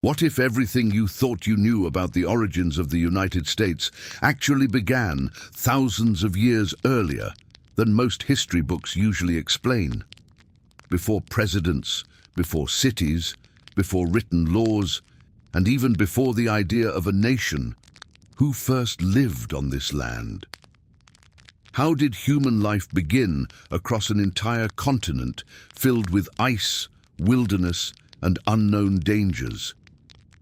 What if everything you thought you knew about the origins of the United States actually began thousands of years earlier than most history books usually explain? Before presidents, before cities, before written laws, and even before the idea of a nation, who first lived on this land? How did human life begin across an entire continent filled with ice, wilderness, and unknown dangers?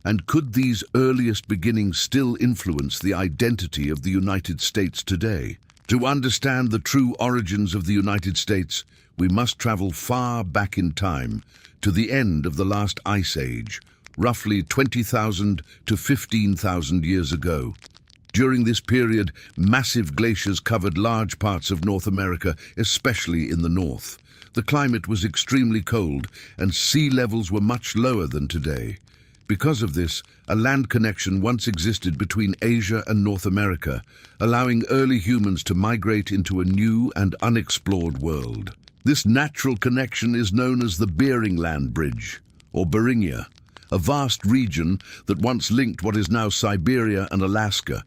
And could these earliest beginnings still influence the identity of the United States today? To understand the true origins of the United States, we must travel far back in time, to the end of the last ice age, roughly 20,000 to 15,000 years ago. During this period, massive glaciers covered large parts of North America, especially in the north. The climate was extremely cold, and sea levels were much lower than today. Because of this, a land connection once existed between Asia and North America, allowing early humans to migrate into a new and unexplored world. This natural connection is known as the Bering Land Bridge, or Beringia, a vast region that once linked what is now Siberia and Alaska.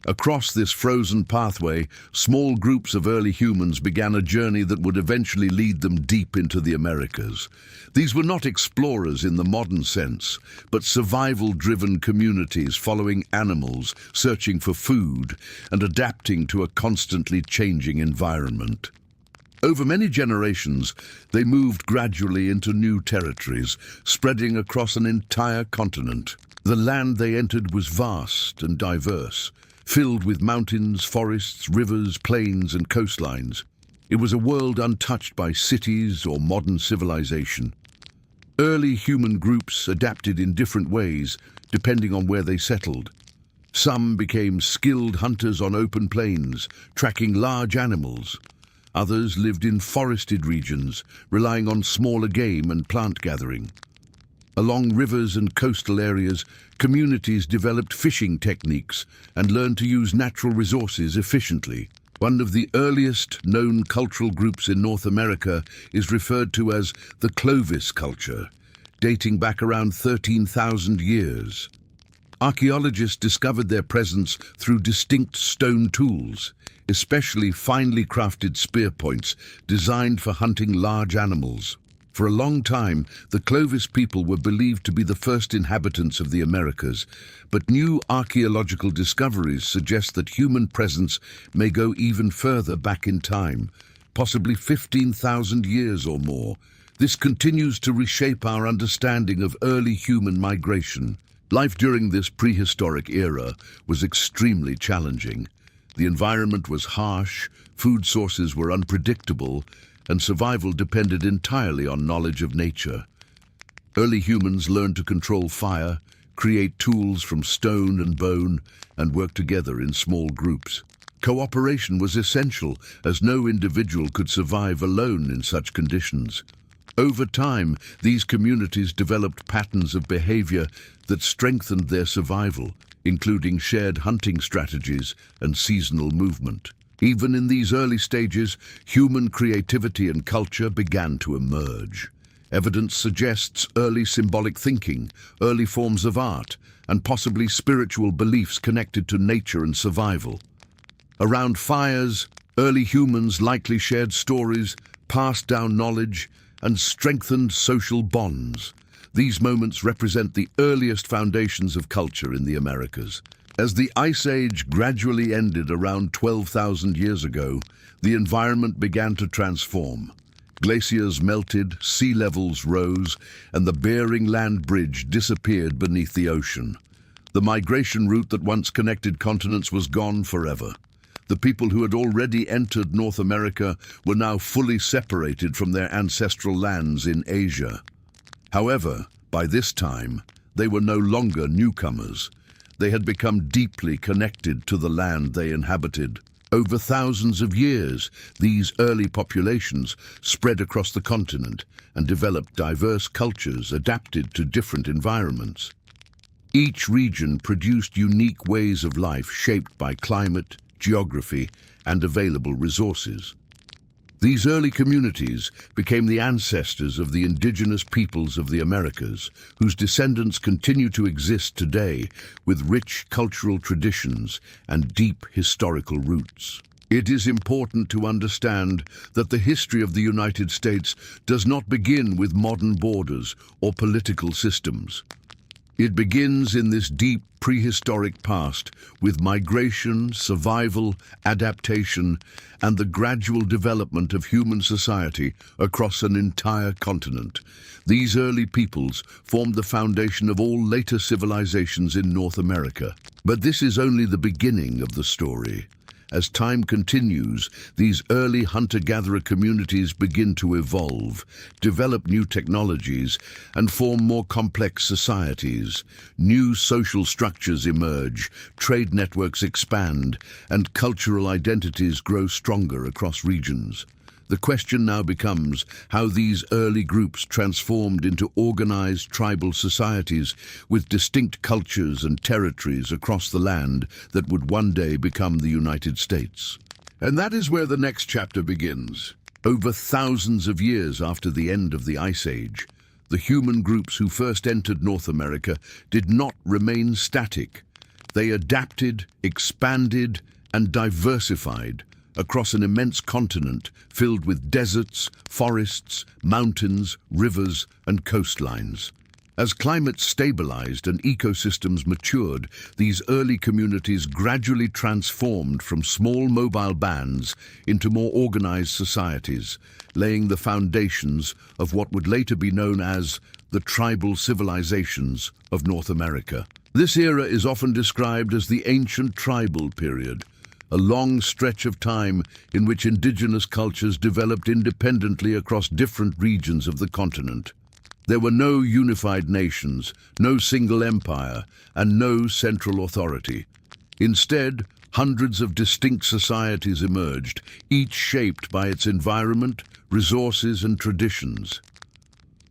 Across this frozen pathway, small groups of early humans began a journey that would eventually lead them deep into the Americas. These were not explorers in the modern sense, but survival-driven communities following animals, searching for food, and adapting to a constantly changing environment. Over many generations, they moved gradually into new territories, spreading across an entire continent. The land they entered was vast and diverse, filled with mountains, forests, rivers, plains, and coastlines. It was a world untouched by cities or modern civilization. Early human groups adapted in different ways, depending on where they settled. Some became skilled hunters on open plains, tracking large animals. Others lived in forested regions, relying on smaller game and plant gathering. Along rivers and coastal areas, communities developed fishing techniques and learned to use natural resources efficiently. One of the earliest known cultural groups in North America is referred to as the Clovis culture, dating back around 13,000 years. Archaeologists discovered their presence through distinct stone tools, especially finely crafted spear points designed for hunting large animals. For a long time, the Clovis people were believed to be the first inhabitants of the Americas, but new archaeological discoveries suggest that human presence may go even further back in time, possibly 15,000 years or more. This continues to reshape our understanding of early human migration. Life during this prehistoric era was extremely challenging. The environment was harsh, food sources were unpredictable, and survival depended entirely on knowledge of nature. Early humans learned to control fire, create tools from stone and bone, and work together in small groups. Cooperation was essential, as no individual could survive alone in such conditions. Over time, these communities developed patterns of behavior that strengthened their survival, including shared hunting strategies and seasonal movement. Even in these early stages, human creativity and culture began to emerge. Evidence suggests early symbolic thinking, early forms of art, and possibly spiritual beliefs connected to nature and survival. Around fires, early humans likely shared stories, passed down knowledge, and strengthened social bonds. These moments represent the earliest foundations of culture in the Americas. As the Ice Age gradually ended around 12,000 years ago, the environment began to transform. Glaciers melted, sea levels rose, and the Bering Land Bridge disappeared beneath the ocean. The migration route that once connected continents was gone forever. The people who had already entered North America were now fully separated from their ancestral lands in Asia. However, by this time, they were no longer newcomers. They had become deeply connected to the land they inhabited. Over thousands of years, these early populations spread across the continent and developed diverse cultures adapted to different environments. Each region produced unique ways of life shaped by climate, geography, and available resources. These early communities became the ancestors of the indigenous peoples of the Americas, whose descendants continue to exist today with rich cultural traditions and deep historical roots. It is important to understand that the history of the United States does not begin with modern borders or political systems. It begins in this deep prehistoric past with migration, survival, adaptation, and the gradual development of human society across an entire continent. These early peoples formed the foundation of all later civilizations in North America. But this is only the beginning of the story. As time continues, these early hunter-gatherer communities begin to evolve, develop new technologies, and form more complex societies. New social structures emerge, trade networks expand, and cultural identities grow stronger across regions. The question now becomes how these early groups transformed into organized tribal societies with distinct cultures and territories across the land that would one day become the United States. And that is where the next chapter begins. Over thousands of years after the end of the Ice Age, the human groups who first entered North America did not remain static. They adapted, expanded, and diversified across an immense continent filled with deserts, forests, mountains, rivers, and coastlines. As climates stabilized and ecosystems matured, these early communities gradually transformed from small mobile bands into more organized societies, laying the foundations of what would later be known as the tribal civilizations of North America. This era is often described as the ancient tribal period, a long stretch of time in which indigenous cultures developed independently across different regions of the continent. There were no unified nations, no single empire, and no central authority. Instead, hundreds of distinct societies emerged, each shaped by its environment, resources, and traditions.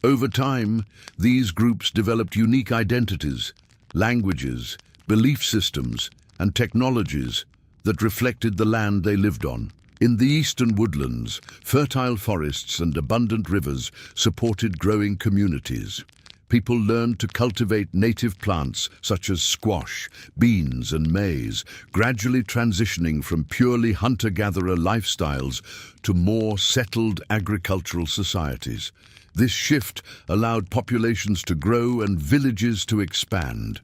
Over time, these groups developed unique identities, languages, belief systems, and technologies that reflected the land they lived on. In the eastern woodlands, fertile forests and abundant rivers supported growing communities. People learned to cultivate native plants such as squash, beans, and maize, gradually transitioning from purely hunter-gatherer lifestyles to more settled agricultural societies. This shift allowed populations to grow and villages to expand.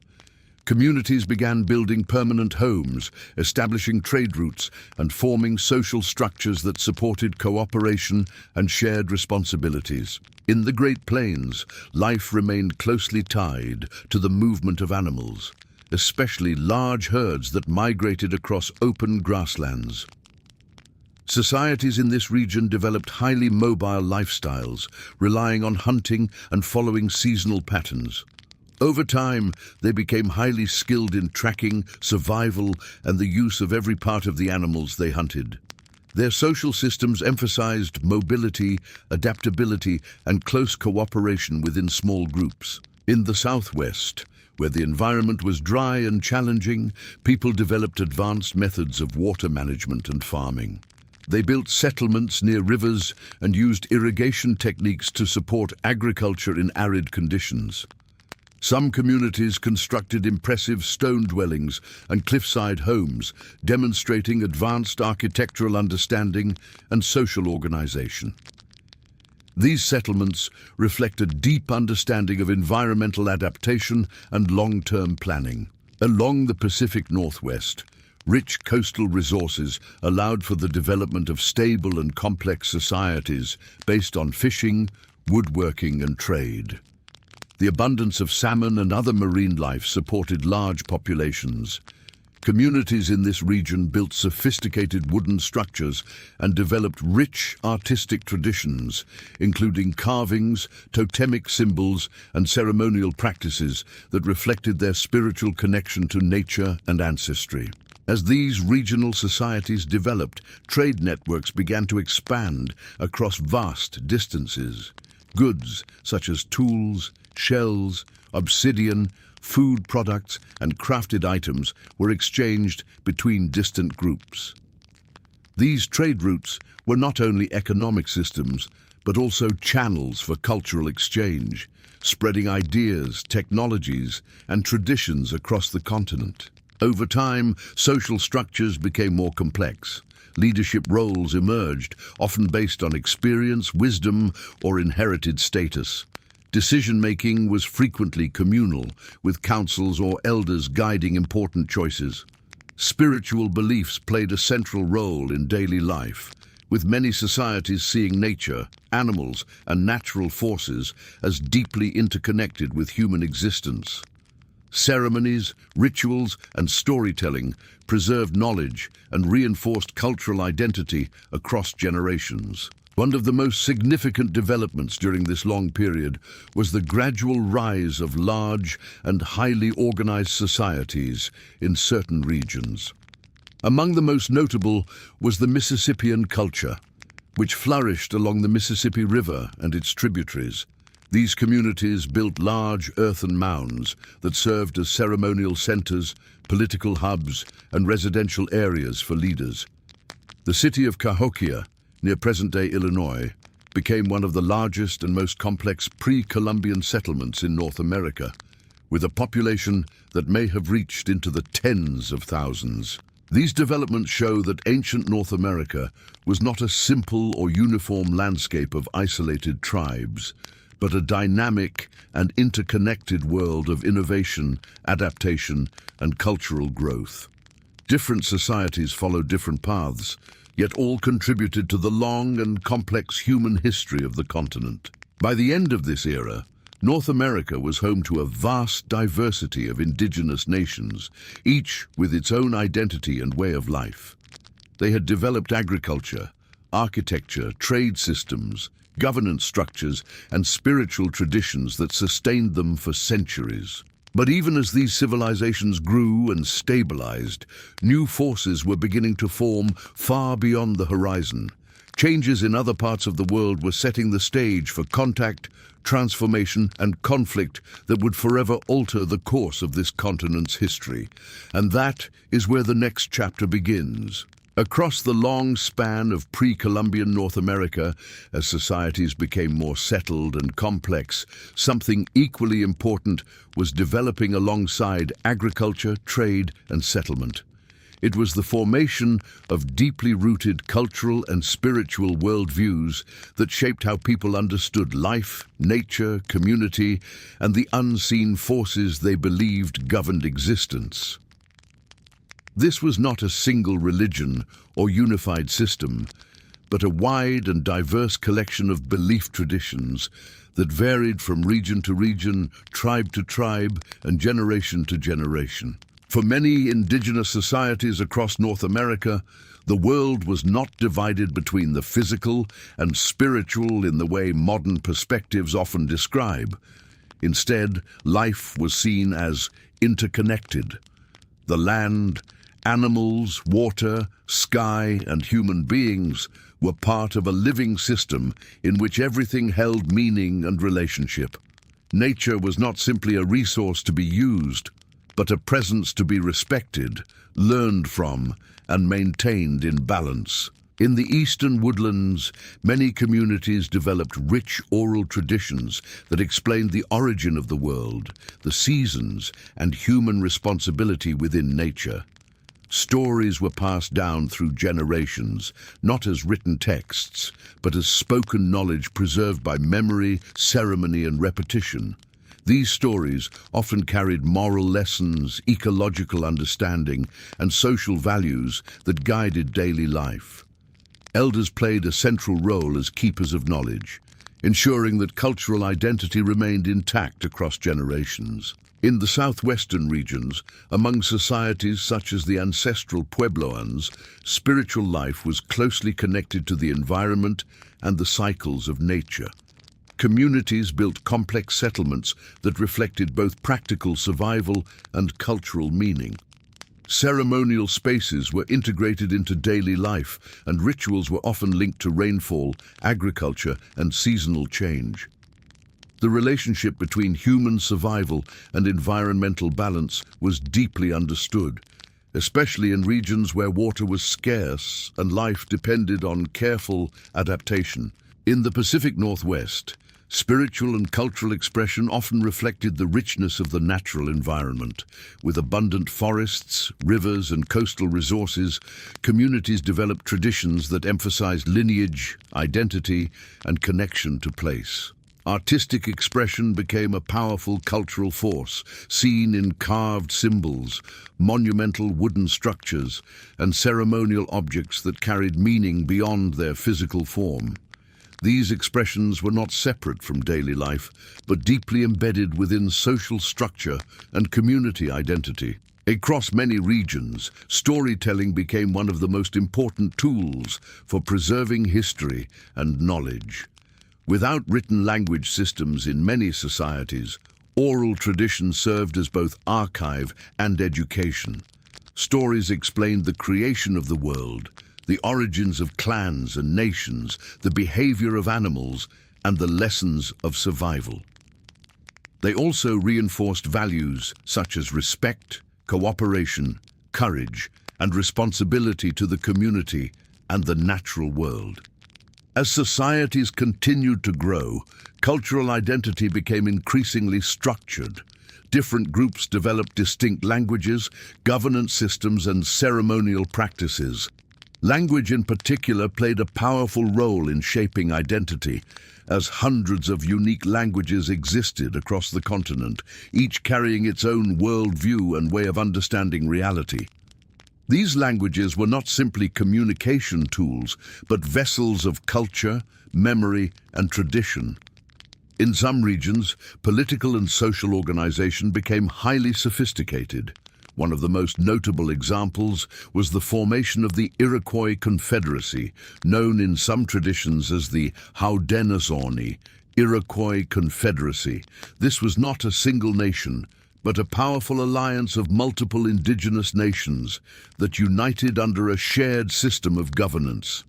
Communities began building permanent homes, establishing trade routes, and forming social structures that supported cooperation and shared responsibilities. In the Great Plains, life remained closely tied to the movement of animals, especially large herds that migrated across open grasslands. Societies in this region developed highly mobile lifestyles, relying on hunting and following seasonal patterns. Over time, they became highly skilled in tracking, survival, and the use of every part of the animals they hunted. Their social systems emphasized mobility, adaptability, and close cooperation within small groups. In the Southwest, where the environment was dry and challenging, people developed advanced methods of water management and farming. They built settlements near rivers and used irrigation techniques to support agriculture in arid conditions. Some communities constructed impressive stone dwellings and cliffside homes, demonstrating advanced architectural understanding and social organization. These settlements reflect a deep understanding of environmental adaptation and long-term planning. Along the Pacific Northwest, rich coastal resources allowed for the development of stable and complex societies based on fishing, woodworking, and trade. The abundance of salmon and other marine life supported large populations. Communities in this region built sophisticated wooden structures and developed rich artistic traditions, including carvings, totemic symbols, and ceremonial practices that reflected their spiritual connection to nature and ancestry. As these regional societies developed, trade networks began to expand across vast distances. Goods such as tools, shells, obsidian, food products, and crafted items were exchanged between distant groups. These trade routes were not only economic systems, but also channels for cultural exchange, spreading ideas, technologies, and traditions across the continent. Over time, social structures became more complex. Leadership roles emerged, often based on experience, wisdom, or inherited status. Decision-making was frequently communal, with councils or elders guiding important choices. Spiritual beliefs played a central role in daily life, with many societies seeing nature, animals, and natural forces as deeply interconnected with human existence. Ceremonies, rituals, and storytelling preserved knowledge and reinforced cultural identity across generations. One of the most significant developments during this long period was the gradual rise of large and highly organized societies in certain regions. Among the most notable was the Mississippian culture, which flourished along the Mississippi River and its tributaries. These communities built large earthen mounds that served as ceremonial centers, political hubs, and residential areas for leaders. The city of Cahokia, near present-day Illinois, became one of the largest and most complex pre-Columbian settlements in North America, with a population that may have reached into the tens of thousands. These developments show that ancient North America was not a simple or uniform landscape of isolated tribes, but a dynamic and interconnected world of innovation, adaptation, and cultural growth. Different societies followed different paths, yet all contributed to the long and complex human history of the continent. By the end of this era, North America was home to a vast diversity of indigenous nations, each with its own identity and way of life. They had developed agriculture, architecture, trade systems, governance structures, and spiritual traditions that sustained them for centuries. But even as these civilizations grew and stabilized, new forces were beginning to form far beyond the horizon. Changes in other parts of the world were setting the stage for contact, transformation, and conflict that would forever alter the course of this continent's history. And that is where the next chapter begins. Across the long span of pre-Columbian North America, as societies became more settled and complex, something equally important was developing alongside agriculture, trade, and settlement. It was the formation of deeply rooted cultural and spiritual worldviews that shaped how people understood life, nature, community, and the unseen forces they believed governed existence. This was not a single religion or unified system, but a wide and diverse collection of belief traditions that varied from region to region, tribe to tribe, and generation to generation. For many indigenous societies across North America, the world was not divided between the physical and spiritual in the way modern perspectives often describe. Instead, life was seen as interconnected. The land, animals, water, sky, and human beings were part of a living system in which everything held meaning and relationship. Nature was not simply a resource to be used, but a presence to be respected, learned from, and maintained in balance. In the eastern woodlands, many communities developed rich oral traditions that explained the origin of the world, the seasons, and human responsibility within nature. Stories were passed down through generations, not as written texts, but as spoken knowledge preserved by memory, ceremony, and repetition. These stories often carried moral lessons, ecological understanding, and social values that guided daily life. Elders played a central role as keepers of knowledge, ensuring that cultural identity remained intact across generations. In the southwestern regions, among societies such as the ancestral Puebloans, spiritual life was closely connected to the environment and the cycles of nature. Communities built complex settlements that reflected both practical survival and cultural meaning. Ceremonial spaces were integrated into daily life, and rituals were often linked to rainfall, agriculture, and seasonal change. The relationship between human survival and environmental balance was deeply understood, especially in regions where water was scarce and life depended on careful adaptation. In the Pacific Northwest, spiritual and cultural expression often reflected the richness of the natural environment. With abundant forests, rivers, and coastal resources, communities developed traditions that emphasized lineage, identity, and connection to place. Artistic expression became a powerful cultural force, seen in carved symbols, monumental wooden structures, and ceremonial objects that carried meaning beyond their physical form. These expressions were not separate from daily life, but deeply embedded within social structure and community identity. Across many regions, storytelling became one of the most important tools for preserving history and knowledge. Without written language systems in many societies, oral tradition served as both archive and education. Stories explained the creation of the world, the origins of clans and nations, the behavior of animals, and the lessons of survival. They also reinforced values such as respect, cooperation, courage, and responsibility to the community and the natural world. As societies continued to grow, cultural identity became increasingly structured. Different groups developed distinct languages, governance systems, and ceremonial practices. Language in particular played a powerful role in shaping identity, as hundreds of unique languages existed across the continent, each carrying its own worldview and way of understanding reality. These languages were not simply communication tools, but vessels of culture, memory, and tradition. In some regions, political and social organization became highly sophisticated. One of the most notable examples was the formation of the Iroquois Confederacy, known in some traditions as the Haudenosaunee Iroquois Confederacy. This was not a single nation, but a powerful alliance of multiple indigenous nations that united under a shared system of governance.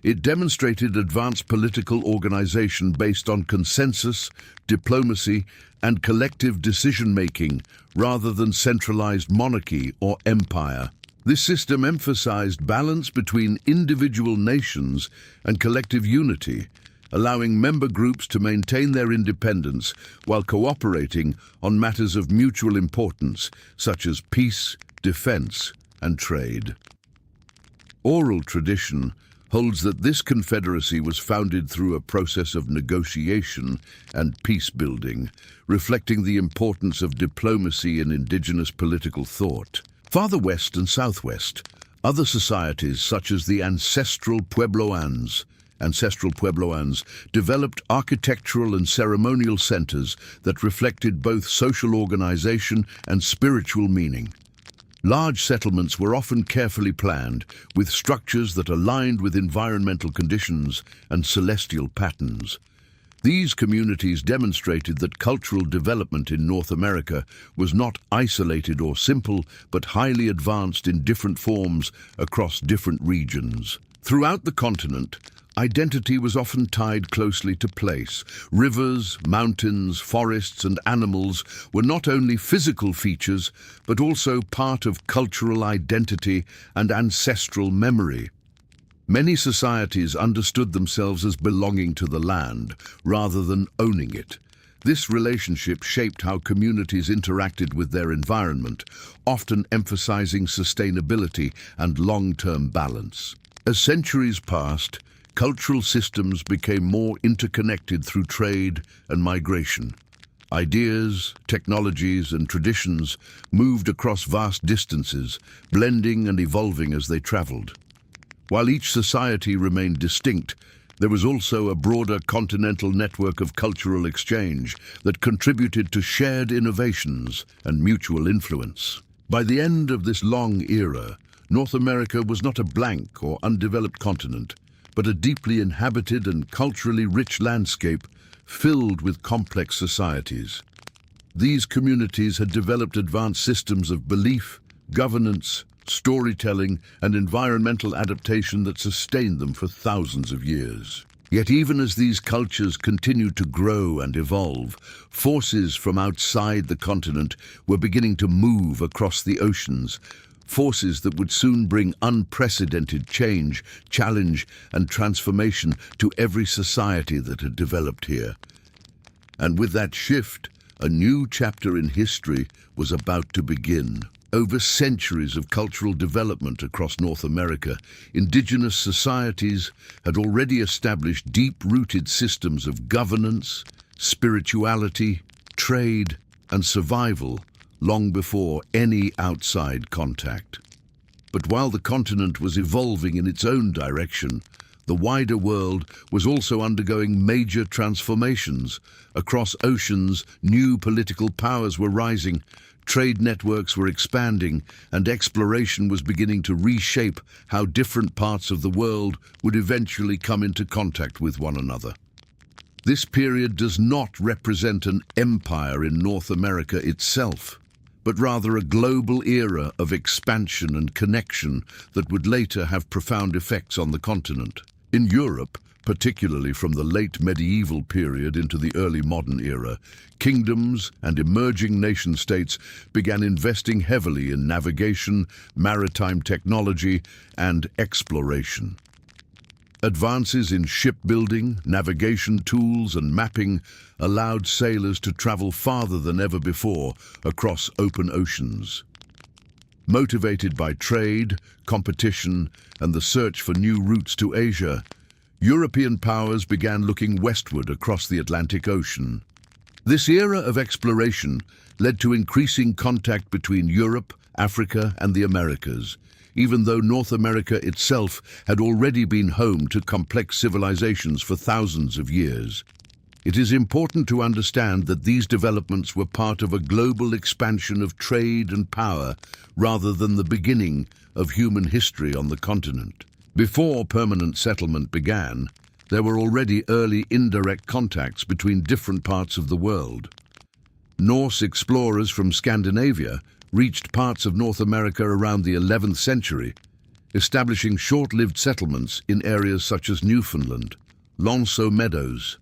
It demonstrated advanced political organization based on consensus, diplomacy, and collective decision-making rather than centralized monarchy or empire. This system emphasized balance between individual nations and collective unity, allowing member groups to maintain their independence while cooperating on matters of mutual importance, such as peace, defense, and trade. Oral tradition holds that this confederacy was founded through a process of negotiation and peace-building, reflecting the importance of diplomacy in indigenous political thought. Farther west and southwest, other societies such as the ancestral Puebloans developed architectural and ceremonial centers that reflected both social organization and spiritual meaning. Large settlements were often carefully planned, with structures that aligned with environmental conditions and celestial patterns. These communities demonstrated that cultural development in North America was not isolated or simple, but highly advanced in different forms across different regions. Throughout the continent, identity was often tied closely to place. Rivers, mountains, forests, and animals were not only physical features, but also part of cultural identity and ancestral memory. Many societies understood themselves as belonging to the land, rather than owning it. This relationship shaped how communities interacted with their environment, often emphasizing sustainability and long-term balance. As centuries passed, cultural systems became more interconnected through trade and migration. Ideas, technologies, and traditions moved across vast distances, blending and evolving as they traveled. While each society remained distinct, there was also a broader continental network of cultural exchange that contributed to shared innovations and mutual influence. By the end of this long era, North America was not a blank or undeveloped continent, but a deeply inhabited and culturally rich landscape filled with complex societies. These communities had developed advanced systems of belief, governance, storytelling, and environmental adaptation that sustained them for thousands of years. Yet even as these cultures continued to grow and evolve, forces from outside the continent were beginning to move across the oceans, forces that would soon bring unprecedented change, challenge, and transformation to every society that had developed here. And with that shift, a new chapter in history was about to begin. Over centuries of cultural development across North America, indigenous societies had already established deep-rooted systems of governance, spirituality, trade, and survival long before any outside contact. But while the continent was evolving in its own direction, the wider world was also undergoing major transformations. Across oceans, new political powers were rising, trade networks were expanding, and exploration was beginning to reshape how different parts of the world would eventually come into contact with one another. This period does not represent an empire in North America itself, but rather a global era of expansion and connection that would later have profound effects on the continent. In Europe, particularly from the late medieval period into the early modern era, kingdoms and emerging nation-states began investing heavily in navigation, maritime technology, and exploration. Advances in shipbuilding, navigation tools, and mapping allowed sailors to travel farther than ever before across open oceans. Motivated by trade, competition, and the search for new routes to Asia, European powers began looking westward across the Atlantic Ocean. This era of exploration led to increasing contact between Europe, Africa, and the Americas, even though North America itself had already been home to complex civilizations for thousands of years. It is important to understand that these developments were part of a global expansion of trade and power rather than the beginning of human history on the continent. Before permanent settlement began, there were already early indirect contacts between different parts of the world. Norse explorers from Scandinavia reached parts of North America around the 11th century, establishing short-lived settlements in areas such as Newfoundland, Lonceau Meadows.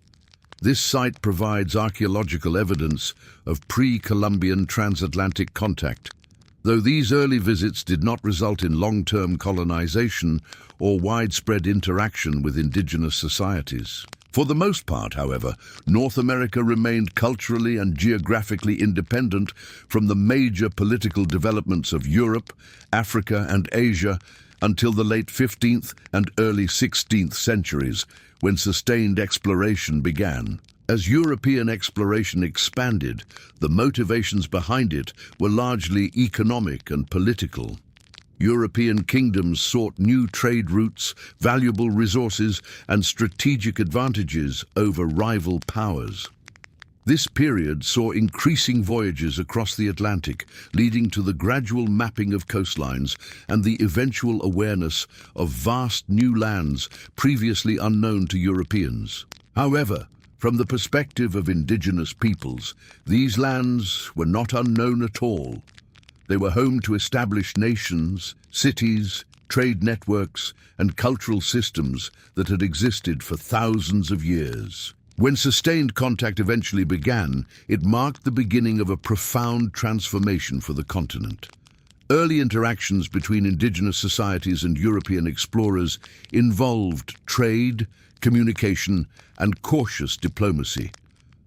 This site provides archaeological evidence of pre-Columbian transatlantic contact, though these early visits did not result in long-term colonization or widespread interaction with indigenous societies. For the most part, however, North America remained culturally and geographically independent from the major political developments of Europe, Africa, and Asia until the late 15th and early 16th centuries, when sustained exploration began. As European exploration expanded, the motivations behind it were largely economic and political. European kingdoms sought new trade routes, valuable resources, and strategic advantages over rival powers. This period saw increasing voyages across the Atlantic, leading to the gradual mapping of coastlines and the eventual awareness of vast new lands previously unknown to Europeans. However, from the perspective of indigenous peoples, these lands were not unknown at all. They were home to established nations, cities, trade networks, and cultural systems that had existed for thousands of years. When sustained contact eventually began, it marked the beginning of a profound transformation for the continent. Early interactions between indigenous societies and European explorers involved trade, communication, and cautious diplomacy,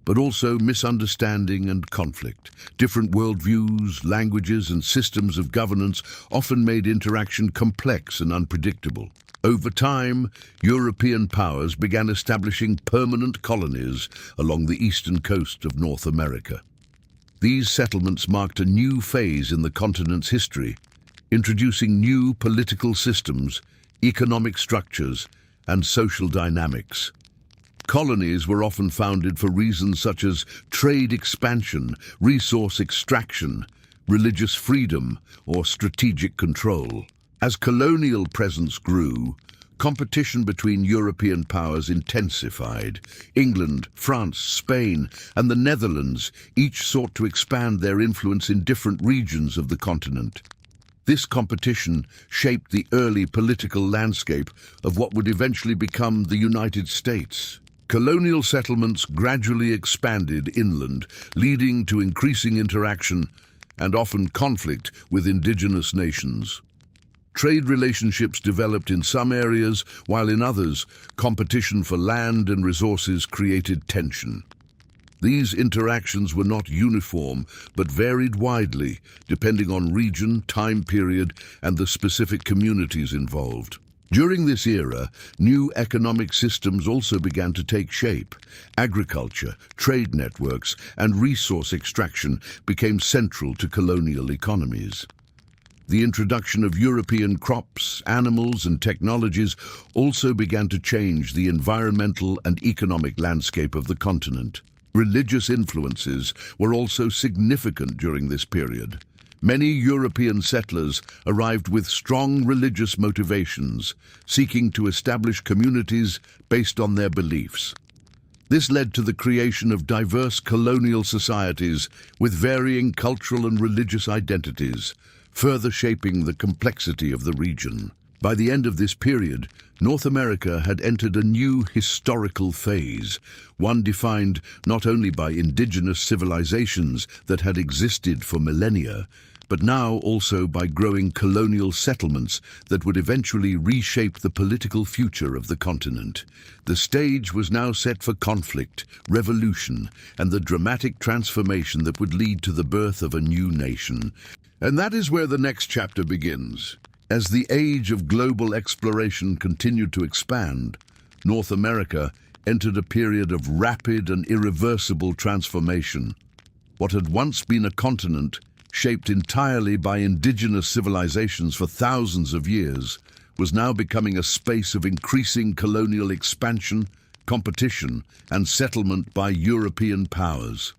but also misunderstanding and conflict. Different worldviews, languages, and systems of governance often made interaction complex and unpredictable. Over time, European powers began establishing permanent colonies along the eastern coast of North America. These settlements marked a new phase in the continent's history, introducing new political systems, economic structures, and social dynamics. Colonies were often founded for reasons such as trade expansion, resource extraction, religious freedom, or strategic control. As colonial presence grew, competition between European powers intensified. England, France, Spain, and the Netherlands each sought to expand their influence in different regions of the continent. This competition shaped the early political landscape of what would eventually become the United States. Colonial settlements gradually expanded inland, leading to increasing interaction and often conflict with indigenous nations. Trade relationships developed in some areas, while in others, competition for land and resources created tension. These interactions were not uniform, but varied widely, depending on region, time period, and the specific communities involved. During this era, new economic systems also began to take shape. Agriculture, trade networks, and resource extraction became central to colonial economies. The introduction of European crops, animals, and technologies also began to change the environmental and economic landscape of the continent. Religious influences were also significant during this period. Many European settlers arrived with strong religious motivations, seeking to establish communities based on their beliefs. This led to the creation of diverse colonial societies with varying cultural and religious identities, further shaping the complexity of the region. By the end of this period, North America had entered a new historical phase, one defined not only by indigenous civilizations that had existed for millennia, but now also by growing colonial settlements that would eventually reshape the political future of the continent. The stage was now set for conflict, revolution, and the dramatic transformation that would lead to the birth of a new nation. And that is where the next chapter begins. As the age of global exploration continued to expand, North America entered a period of rapid and irreversible transformation. What had once been a continent, shaped entirely by indigenous civilizations for thousands of years, was now becoming a space of increasing colonial expansion, competition, and settlement by European powers.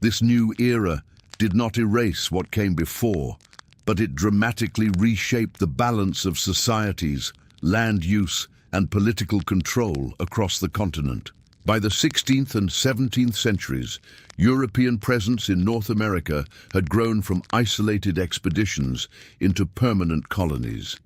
This new era did not erase what came before, but it dramatically reshaped the balance of societies, land use, and political control across the continent. By the 16th and 17th centuries, European presence in North America had grown from isolated expeditions into permanent colonies.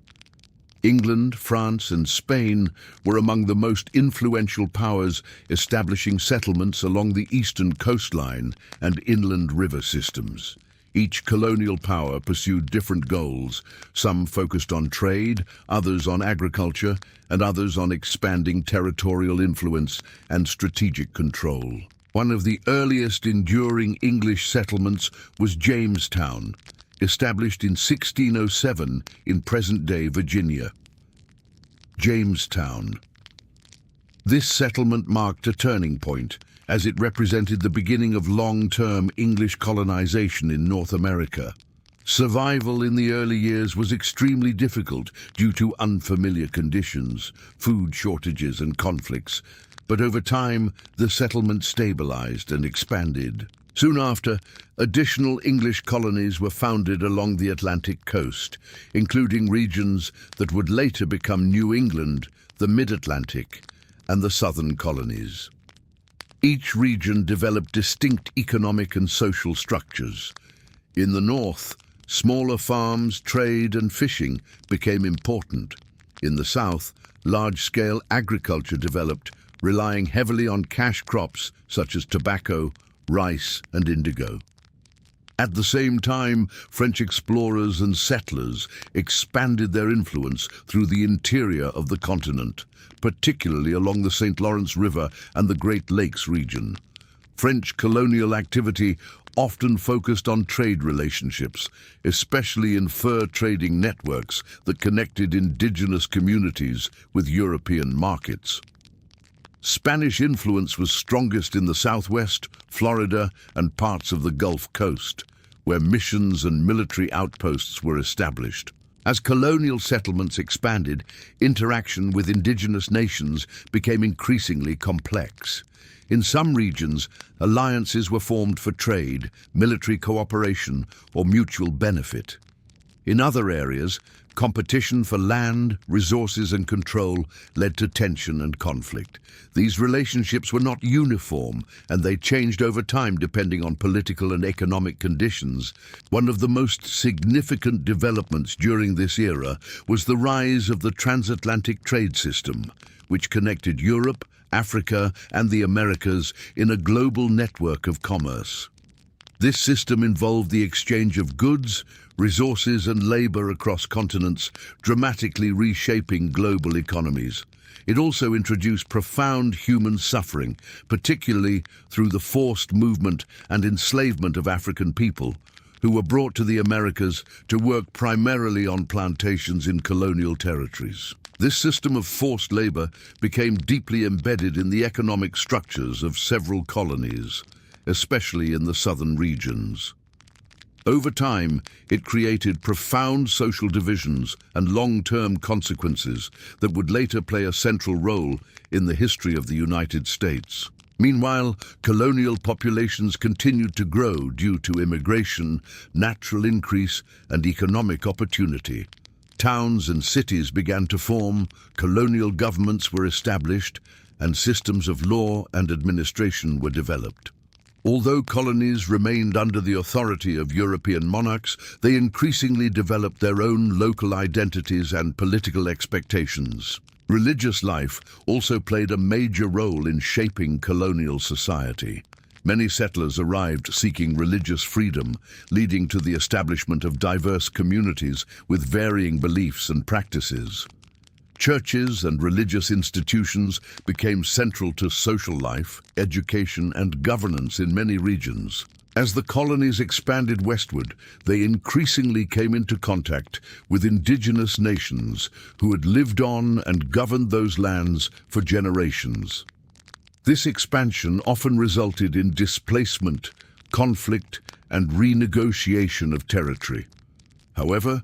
England, France, and Spain were among the most influential powers, establishing settlements along the eastern coastline and inland river systems. Each colonial power pursued different goals, some focused on trade, others on agriculture, and others on expanding territorial influence and strategic control. One of the earliest enduring English settlements was Jamestown, established in 1607 in present-day Virginia. Jamestown. This settlement marked a turning point, as it represented the beginning of long-term English colonization in North America. Survival in the early years was extremely difficult due to unfamiliar conditions, food shortages, and conflicts, but over time the settlement stabilized and expanded. Soon after, additional English colonies were founded along the Atlantic coast, including regions that would later become New England, the Mid-Atlantic, and the southern colonies. Each region developed distinct economic and social structures. In the north, smaller farms, trade, and fishing became important. In the south, large-scale agriculture developed, relying heavily on cash crops such as tobacco, rice, and indigo. At the same time, French explorers and settlers expanded their influence through the interior of the continent, particularly along the St. Lawrence River and the Great Lakes region. French colonial activity often focused on trade relationships, especially in fur trading networks that connected indigenous communities with European markets. Spanish influence was strongest in the Southwest, Florida, and parts of the Gulf Coast, where missions and military outposts were established. As colonial settlements expanded, interaction with indigenous nations became increasingly complex. In some regions, alliances were formed for trade, military cooperation, or mutual benefit. In other areas, competition for land, resources, and control led to tension and conflict. These relationships were not uniform, and they changed over time depending on political and economic conditions. One of the most significant developments during this era was the rise of the transatlantic trade system, which connected Europe, Africa, and the Americas in a global network of commerce. This system involved the exchange of goods, resources and labor across continents, dramatically reshaping global economies. It also introduced profound human suffering, particularly through the forced movement and enslavement of African people, who were brought to the Americas to work primarily on plantations in colonial territories. This system of forced labor became deeply embedded in the economic structures of several colonies, especially in the southern regions. Over time, it created profound social divisions and long-term consequences that would later play a central role in the history of the United States. Meanwhile, colonial populations continued to grow due to immigration, natural increase, and economic opportunity. Towns and cities began to form, colonial governments were established, and systems of law and administration were developed. Although colonies remained under the authority of European monarchs, they increasingly developed their own local identities and political expectations. Religious life also played a major role in shaping colonial society. Many settlers arrived seeking religious freedom, leading to the establishment of diverse communities with varying beliefs and practices. Churches and religious institutions became central to social life, education, and governance in many regions. As the colonies expanded westward, they increasingly came into contact with indigenous nations who had lived on and governed those lands for generations. This expansion often resulted in displacement, conflict, and renegotiation of territory. However,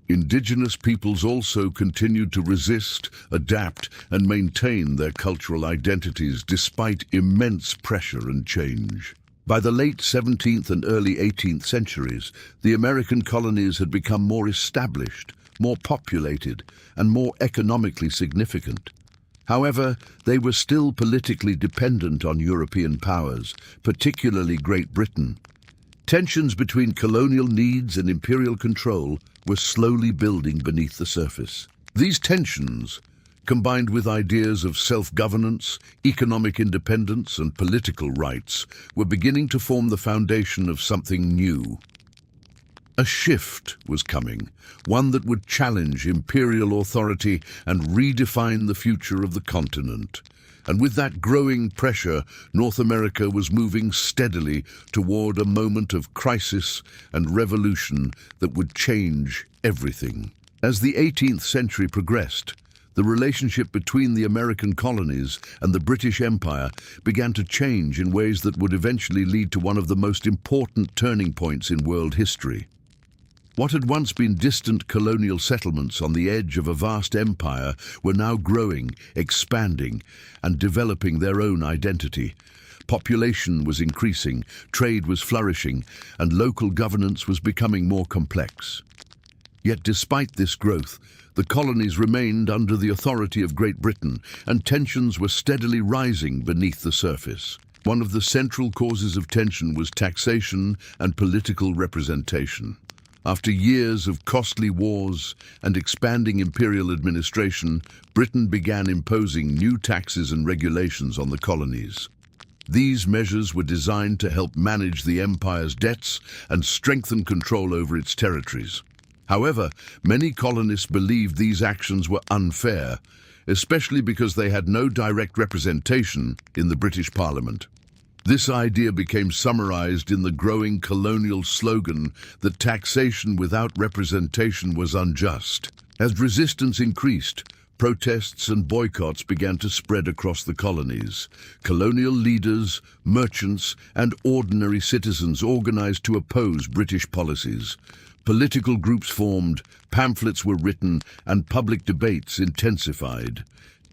indigenous peoples also continued to resist, adapt, and maintain their cultural identities despite immense pressure and change. By the late 17th and early 18th centuries, the American colonies had become more established, more populated, and more economically significant. However, they were still politically dependent on European powers, particularly Great Britain. Tensions between colonial needs and imperial control were slowly building beneath the surface. These tensions, combined with ideas of self-governance, economic independence, and political rights, were beginning to form the foundation of something new. A shift was coming, one that would challenge imperial authority and redefine the future of the continent. And with that growing pressure, North America was moving steadily toward a moment of crisis and revolution that would change everything. As the 18th century progressed, the relationship between the American colonies and the British Empire began to change in ways that would eventually lead to one of the most important turning points in world history. What had once been distant colonial settlements on the edge of a vast empire were now growing, expanding, and developing their own identity. Population was increasing, trade was flourishing, and local governance was becoming more complex. Yet despite this growth, the colonies remained under the authority of Great Britain, and tensions were steadily rising beneath the surface. One of the central causes of tension was taxation and political representation. After years of costly wars and expanding imperial administration, Britain began imposing new taxes and regulations on the colonies. These measures were designed to help manage the empire's debts and strengthen control over its territories. However, many colonists believed these actions were unfair, especially because they had no direct representation in the British Parliament. This idea became summarized in the growing colonial slogan that taxation without representation was unjust. As resistance increased, protests and boycotts began to spread across the colonies. Colonial leaders, merchants, and ordinary citizens organized to oppose British policies. Political groups formed, pamphlets were written, and public debates intensified.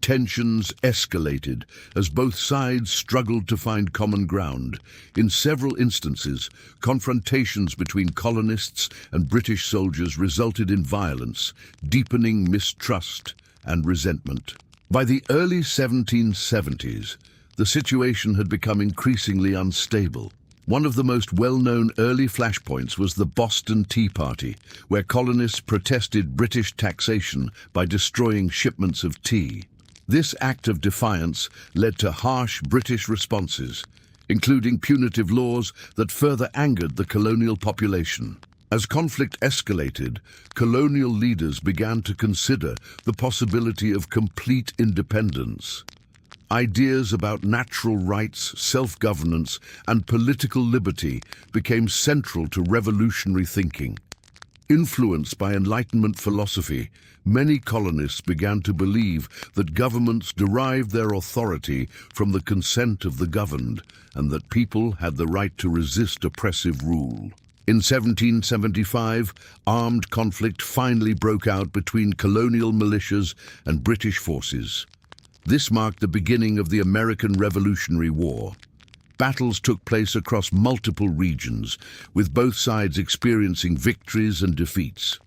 Tensions escalated as both sides struggled to find common ground. In several instances, confrontations between colonists and British soldiers resulted in violence, deepening mistrust and resentment. By the early 1770s, the situation had become increasingly unstable. One of the most well-known early flashpoints was the Boston Tea Party, where colonists protested British taxation by destroying shipments of tea. This act of defiance led to harsh British responses, including punitive laws that further angered the colonial population. As conflict escalated, colonial leaders began to consider the possibility of complete independence. Ideas about natural rights, self-governance, and political liberty became central to revolutionary thinking. Influenced by Enlightenment philosophy, many colonists began to believe that governments derived their authority from the consent of the governed, and that people had the right to resist oppressive rule. In 1775, armed conflict finally broke out between colonial militias and British forces. This marked the beginning of the American Revolutionary War. Battles took place across multiple regions, with both sides experiencing victories and defeats.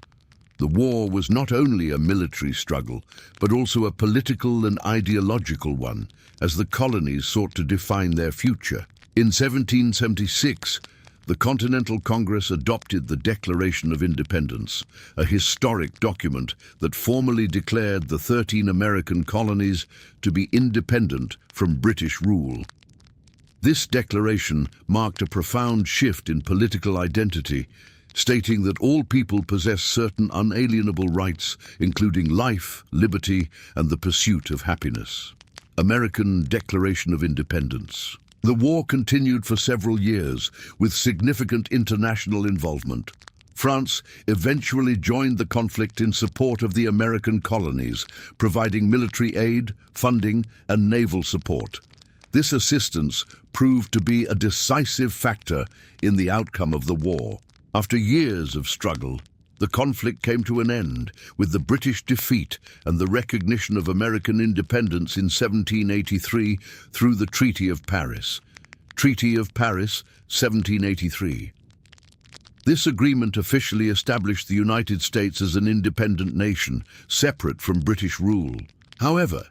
The war was not only a military struggle, but also a political and ideological one, as the colonies sought to define their future. In 1776, the Continental Congress adopted the Declaration of Independence, a historic document that formally declared the 13 American colonies to be independent from British rule. This declaration marked a profound shift in political identity, stating that all people possess certain unalienable rights, including life, liberty, and the pursuit of happiness. American Declaration of Independence. The war continued for several years, with significant international involvement. France eventually joined the conflict in support of the American colonies, providing military aid, funding, and naval support. This assistance proved to be a decisive factor in the outcome of the war. After years of struggle, the conflict came to an end with the British defeat and the recognition of American independence in 1783 through the Treaty of Paris. Treaty of Paris, 1783. This agreement officially established the United States as an independent nation, separate from British rule. However,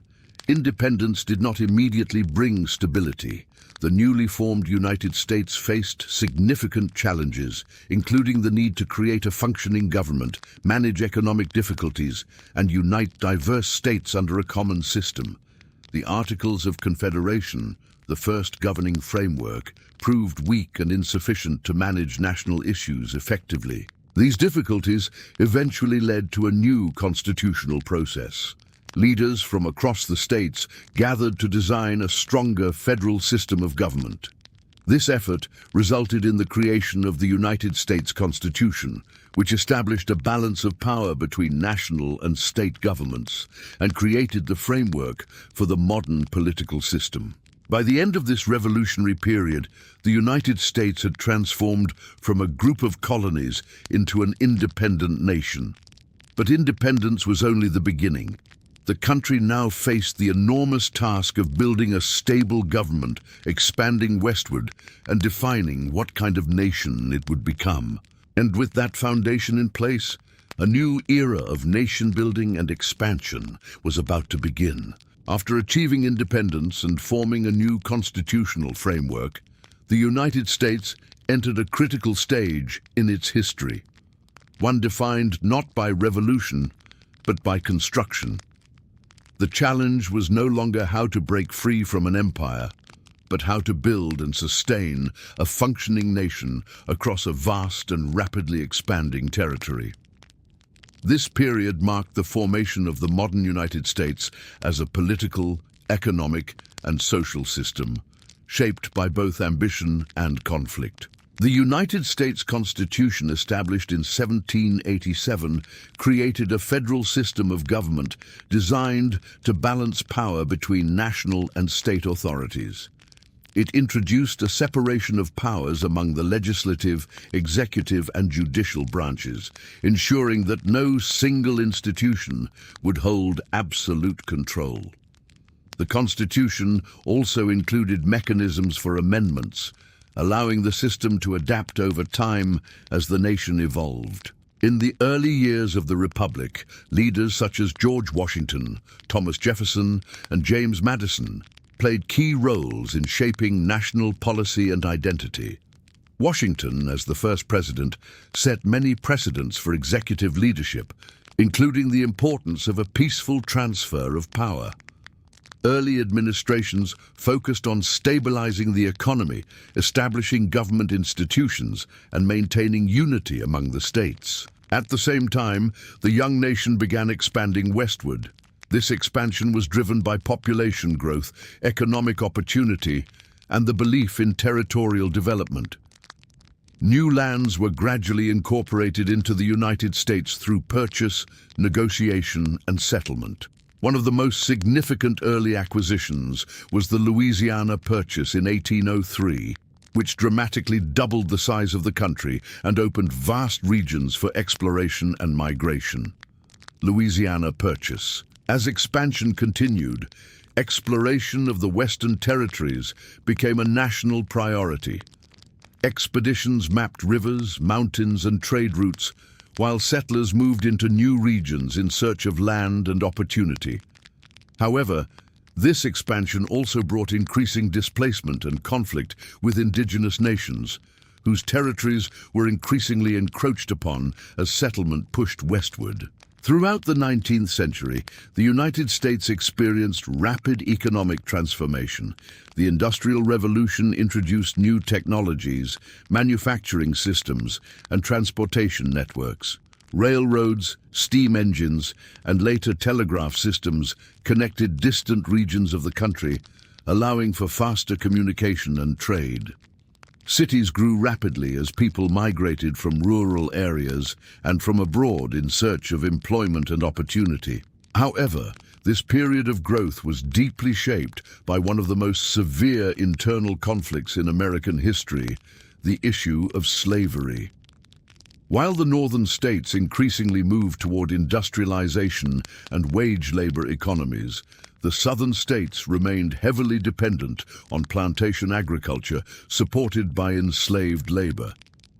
independence did not immediately bring stability. The newly formed United States faced significant challenges, including the need to create a functioning government, manage economic difficulties, and unite diverse states under a common system. The Articles of Confederation, the first governing framework, proved weak and insufficient to manage national issues effectively. These difficulties eventually led to a new constitutional process. Leaders from across the states gathered to design a stronger federal system of government. This effort resulted in the creation of the United States Constitution, which established a balance of power between national and state governments and created the framework for the modern political system. By the end of this revolutionary period, the United States had transformed from a group of colonies into an independent nation. But independence was only the beginning. The country now faced the enormous task of building a stable government, expanding westward, and defining what kind of nation it would become. And with that foundation in place, a new era of nation-building and expansion was about to begin. After achieving independence and forming a new constitutional framework, the United States entered a critical stage in its history, one defined not by revolution, but by construction. The challenge was no longer how to break free from an empire, but how to build and sustain a functioning nation across a vast and rapidly expanding territory. This period marked the formation of the modern United States as a political, economic, and social system, shaped by both ambition and conflict. The United States Constitution, established in 1787, created a federal system of government designed to balance power between national and state authorities. It introduced a separation of powers among the legislative, executive, and judicial branches, ensuring that no single institution would hold absolute control. The Constitution also included mechanisms for amendments, allowing the system to adapt over time as the nation evolved. In the early years of the Republic, leaders such as George Washington, Thomas Jefferson, and James Madison played key roles in shaping national policy and identity. Washington, as the first president, set many precedents for executive leadership, including the importance of a peaceful transfer of power. Early administrations focused on stabilizing the economy, establishing government institutions, and maintaining unity among the states. At the same time, the young nation began expanding westward. This expansion was driven by population growth, economic opportunity, and the belief in territorial development. New lands were gradually incorporated into the United States through purchase, negotiation, and settlement. One of the most significant early acquisitions was the Louisiana Purchase in 1803, which dramatically doubled the size of the country and opened vast regions for exploration and migration. Louisiana Purchase. As expansion continued, exploration of the Western Territories became a national priority. Expeditions mapped rivers, mountains, and trade routes, while settlers moved into new regions in search of land and opportunity. However, this expansion also brought increasing displacement and conflict with indigenous nations, whose territories were increasingly encroached upon as settlement pushed westward. Throughout the 19th century, the United States experienced rapid economic transformation. The Industrial Revolution introduced new technologies, manufacturing systems, and transportation networks. Railroads, steam engines, and later telegraph systems connected distant regions of the country, allowing for faster communication and trade. Cities grew rapidly as people migrated from rural areas and from abroad in search of employment and opportunity. However, this period of growth was deeply shaped by one of the most severe internal conflicts in American history, the issue of slavery. While the northern states increasingly moved toward industrialization and wage labor economies, the southern states remained heavily dependent on plantation agriculture supported by enslaved labor.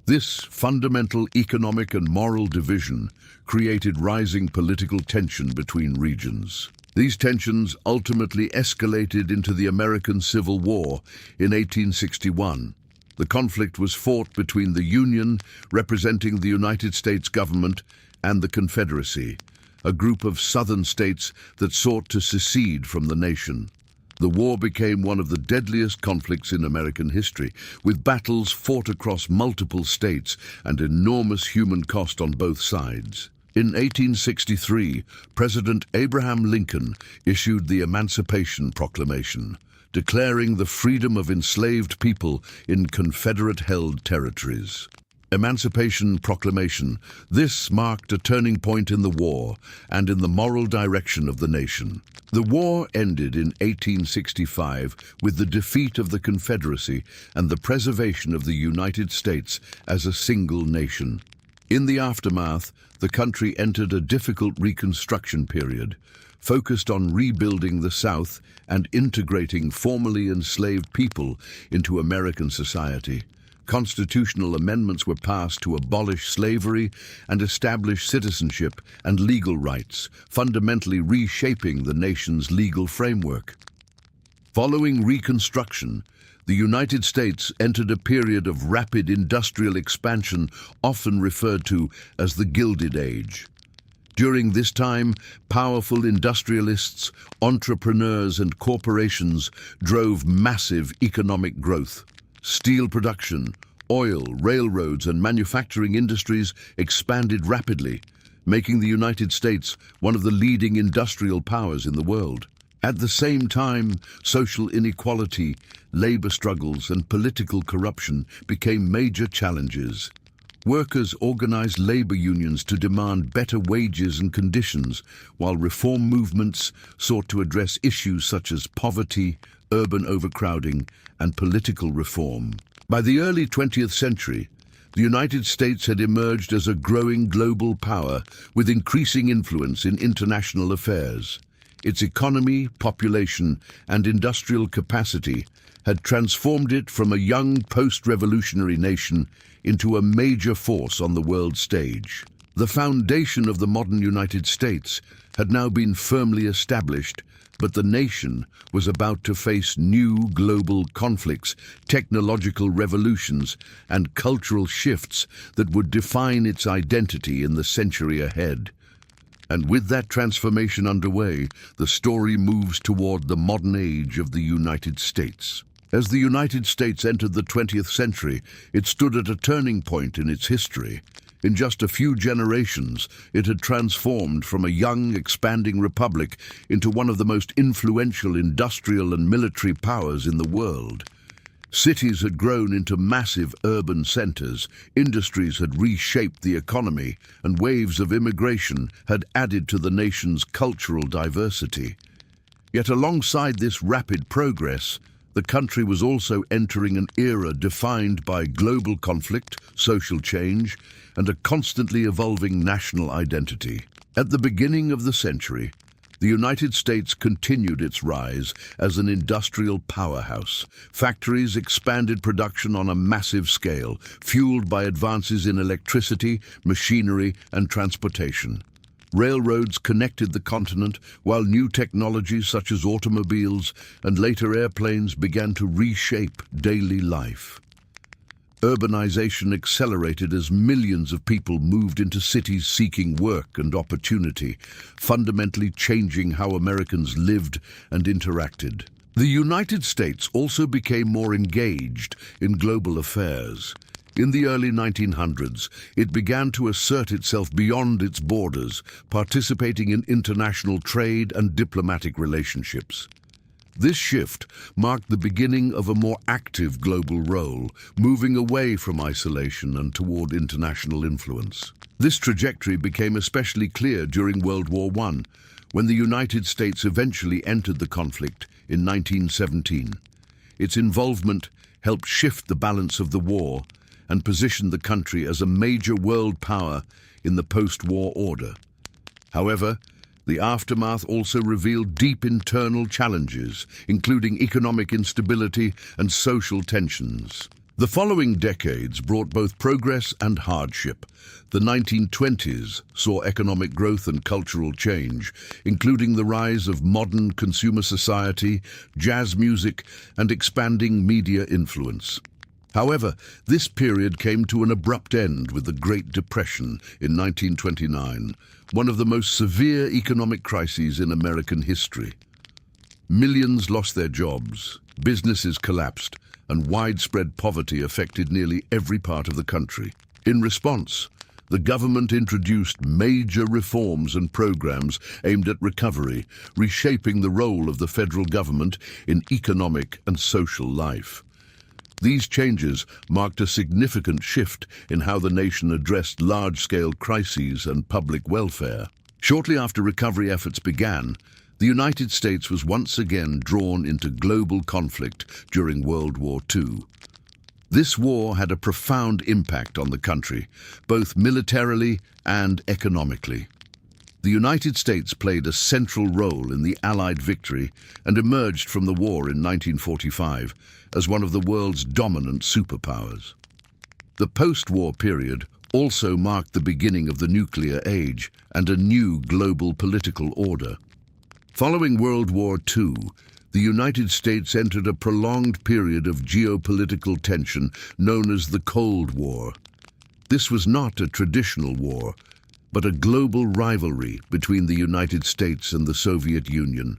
This fundamental economic and moral division created rising political tension between regions. These tensions ultimately escalated into the American Civil War in 1861. The conflict was fought between the Union, representing the United States government, and the Confederacy, a group of southern states that sought to secede from the nation. The war became one of the deadliest conflicts in American history, with battles fought across multiple states and enormous human cost on both sides. In 1863, President Abraham Lincoln issued the Emancipation Proclamation, declaring the freedom of enslaved people in Confederate-held territories. Emancipation Proclamation. This marked a turning point in the war and in the moral direction of the nation. The war ended in 1865 with the defeat of the Confederacy and the preservation of the United States as a single nation. In the aftermath, the country entered a difficult reconstruction period, focused on rebuilding the South and integrating formerly enslaved people into American society. Constitutional amendments were passed to abolish slavery and establish citizenship and legal rights, fundamentally reshaping the nation's legal framework. Following Reconstruction, the United States entered a period of rapid industrial expansion, often referred to as the Gilded Age. During this time, powerful industrialists, entrepreneurs, and corporations drove massive economic growth. Steel production, oil, railroads, and manufacturing industries expanded rapidly, making the United States one of the leading industrial powers in the world. At the same time, social inequality, labor struggles, and political corruption became major challenges. Workers organized labor unions to demand better wages and conditions, while reform movements sought to address issues such as poverty, urban overcrowding, and political reform. By the early 20th century, the United States had emerged as a growing global power with increasing influence in international affairs. Its economy, population, and industrial capacity had transformed it from a young post-revolutionary nation into a major force on the world stage. The foundation of the modern United States had now been firmly established, but the nation was about to face new global conflicts, technological revolutions, and cultural shifts that would define its identity in the century ahead. And with that transformation underway, the story moves toward the modern age of the United States. As the United States entered the 20th century, it stood at a turning point in its history. In just a few generations, it had transformed from a young, expanding republic into one of the most influential industrial and military powers in the world. Cities had grown into massive urban centers, industries had reshaped the economy, and waves of immigration had added to the nation's cultural diversity. Yet alongside this rapid progress, the country was also entering an era defined by global conflict, social change, and a constantly evolving national identity. At the beginning of the century, the United States continued its rise as an industrial powerhouse. Factories expanded production on a massive scale, fueled by advances in electricity, machinery, and transportation. Railroads connected the continent, while new technologies such as automobiles and later airplanes began to reshape daily life. Urbanization accelerated as millions of people moved into cities seeking work and opportunity, fundamentally changing how Americans lived and interacted. The United States also became more engaged in global affairs. In the early 1900s, it began to assert itself beyond its borders, participating in international trade and diplomatic relationships. This shift marked the beginning of a more active global role, moving away from isolation and toward international influence. This trajectory became especially clear during World War I, when the United States eventually entered the conflict in 1917. Its involvement helped shift the balance of the war and positioned the country as a major world power in the post-war order. However, the aftermath also revealed deep internal challenges, including economic instability and social tensions. The following decades brought both progress and hardship. The 1920s saw economic growth and cultural change, including the rise of modern consumer society, jazz music, and expanding media influence. However, this period came to an abrupt end with the Great Depression in 1929, one of the most severe economic crises in American history. Millions lost their jobs, businesses collapsed, and widespread poverty affected nearly every part of the country. In response, the government introduced major reforms and programs aimed at recovery, reshaping the role of the federal government in economic and social life. These changes marked a significant shift in how the nation addressed large-scale crises and public welfare. Shortly after recovery efforts began, the United States was once again drawn into global conflict during World War II. This war had a profound impact on the country, both militarily and economically. The United States played a central role in the Allied victory and emerged from the war in 1945 as one of the world's dominant superpowers. The post-war period also marked the beginning of the nuclear age and a new global political order. Following World War II, the United States entered a prolonged period of geopolitical tension known as the Cold War. This was not a traditional war, but a global rivalry between the United States and the Soviet Union.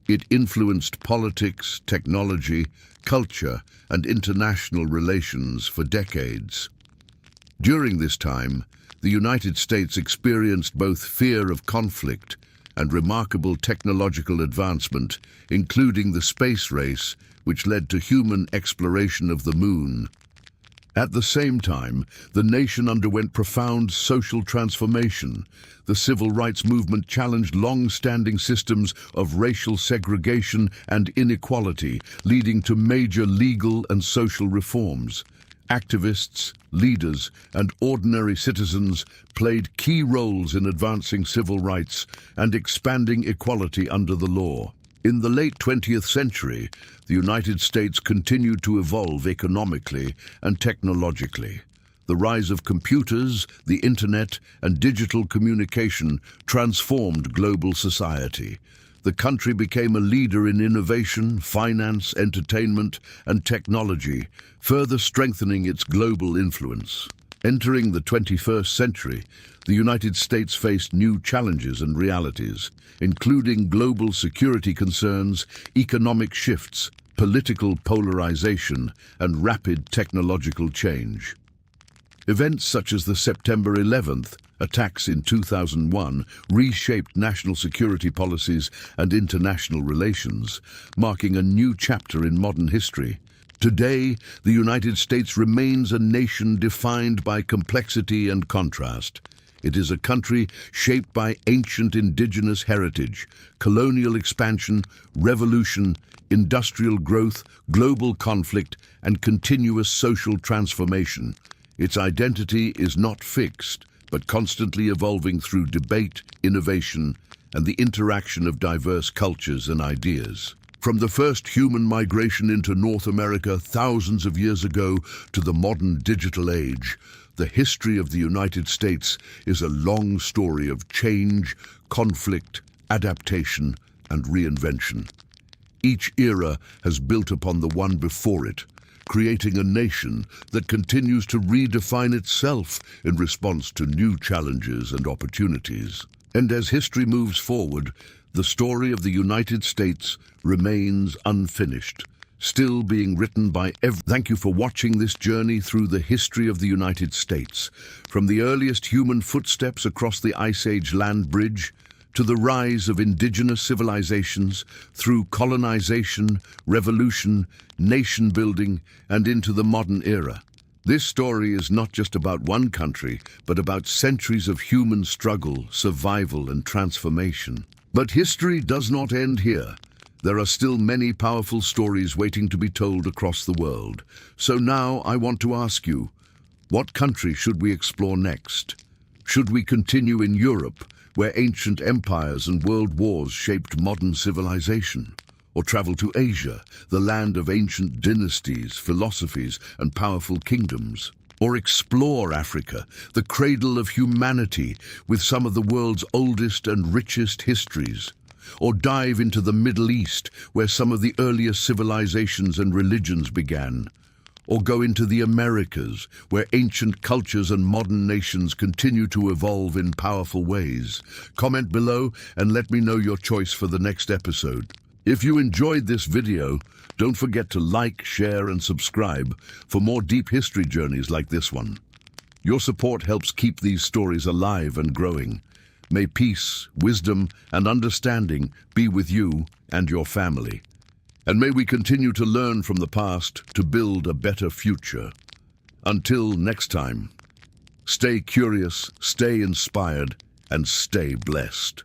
It influenced politics, technology, culture, and international relations for decades. During this time, the United States experienced both fear of conflict and remarkable technological advancement, including the space race, which led to human exploration of the moon. At the same time, the nation underwent profound social transformation. The civil rights movement challenged long-standing systems of racial segregation and inequality, leading to major legal and social reforms. Activists, leaders, and ordinary citizens played key roles in advancing civil rights and expanding equality under the law. In the late 20th century, the United States continued to evolve economically and technologically. The rise of computers, the internet, and digital communication transformed global society. The country became a leader in innovation, finance, entertainment, and technology, further strengthening its global influence. Entering the 21st century, the United States faced new challenges and realities, including global security concerns, economic shifts, political polarization, and rapid technological change. Events such as the September 11th attacks in 2001 reshaped national security policies and international relations, marking a new chapter in modern history. Today, the United States remains a nation defined by complexity and contrast. It is a country shaped by ancient indigenous heritage, colonial expansion, revolution, industrial growth, global conflict, and continuous social transformation. Its identity is not fixed, but constantly evolving through debate, innovation, and the interaction of diverse cultures and ideas. From the first human migration into North America thousands of years ago to the modern digital age, the history of the United States is a long story of change, conflict, adaptation, and reinvention. Each era has built upon the one before it, creating a nation that continues to redefine itself in response to new challenges and opportunities. And as history moves forward, the story of the United States remains unfinished, still being written by every... Thank you for watching this journey through the history of the United States, from the earliest human footsteps across the Ice Age land bridge to the rise of indigenous civilizations, through colonization, revolution, nation building, and into the modern era. This story is not just about one country, but about centuries of human struggle, survival, and transformation. But history does not end here. There are still many powerful stories waiting to be told across the world. So now I want to ask you, what country should we explore next? Should we continue in Europe, where ancient empires and world wars shaped modern civilization? Or travel to Asia, the land of ancient dynasties, philosophies, and powerful kingdoms? Or explore Africa, the cradle of humanity, with some of the world's oldest and richest histories? Or dive into the Middle East, where some of the earliest civilizations and religions began? Or go into the Americas, where ancient cultures and modern nations continue to evolve in powerful ways? Comment below and let me know your choice for the next episode. If you enjoyed this video, don't forget to like, share, and subscribe for more deep history journeys like this one. Your support helps keep these stories alive and growing. May peace, wisdom, and understanding be with you and your family. And may we continue to learn from the past to build a better future. Until next time, stay curious, stay inspired, and stay blessed.